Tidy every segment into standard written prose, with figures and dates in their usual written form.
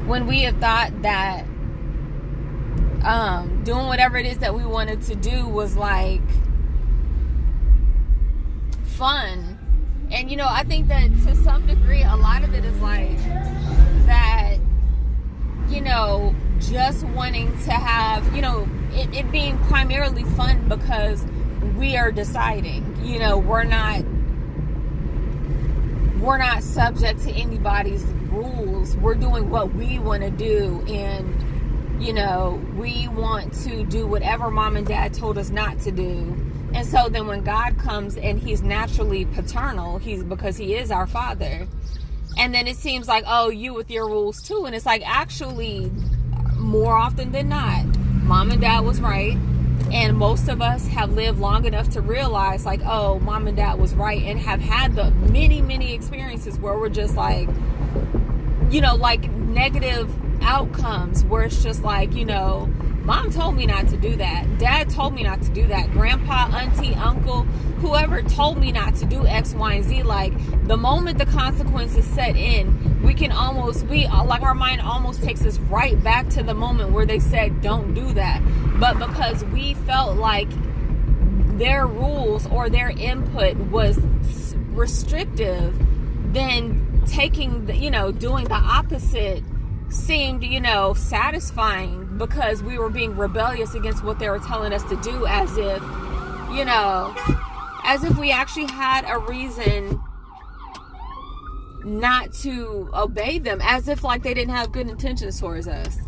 when we have thought that doing whatever it is that we wanted to do was like fun. And you know, I think that to some degree a lot of it is like that, you know, just wanting to have, you know, it being primarily fun because we are deciding, you know, we're not subject to anybody's rules. We're doing what we want to do, and you know, we want to do whatever mom and dad told us not to do. And so then when God comes and he's naturally paternal, because he is our father, and then it seems like, oh, you with your rules too. And it's like, actually, more often than not, mom and dad was right. And most of us have lived long enough to realize, like, oh, mom and dad was right, and have had the many, many experiences where we're just like, you know, like negative outcomes where it's just like, you know, mom told me not to do that. Dad told me not to do that. Grandpa, auntie, uncle, whoever told me not to do X, Y, and Z. Like, the moment the consequences set in, we can almost be like, our mind almost takes us right back to the moment where they said, don't do that. But because we felt like their rules or their input was restrictive, then taking the, you know, doing the opposite seemed, you know, satisfying, because we were being rebellious against what they were telling us to do, as if, you know, as if we actually had a reason not to obey them, as if like they didn't have good intentions towards us.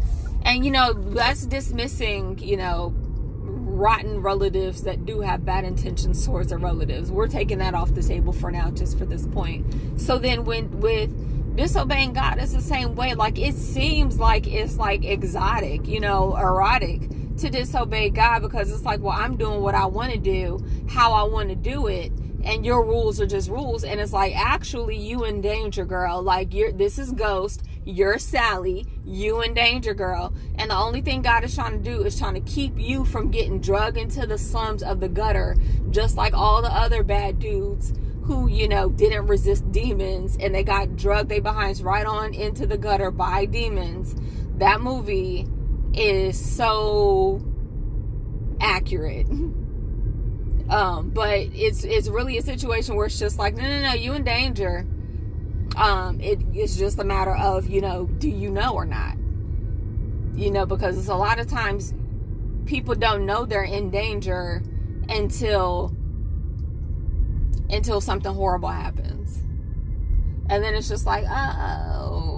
And, you know, that's dismissing, you know, rotten relatives that do have bad intentions towards their relatives. We're taking that off the table for now, just for this point. So then with disobeying God, it's the same way. Like, it seems like it's like exotic, you know, erotic to disobey God, because it's like, well, I'm doing what I want to do, how I want to do it, and your rules are just rules. And it's like, actually, you in danger, girl. Like, this is Ghost, you're Sally, you in danger, girl. And the only thing God is trying to do is trying to keep you from getting drugged into the slums of the gutter, just like all the other bad dudes who, you know, didn't resist demons and they got drugged they behinds right on into the gutter by demons. That movie is so accurate. But it's really a situation where it's just like, no, you in danger. It's just a matter of, you know, do you know or not? You know, because it's a lot of times people don't know they're in danger until something horrible happens. And then it's just like, oh,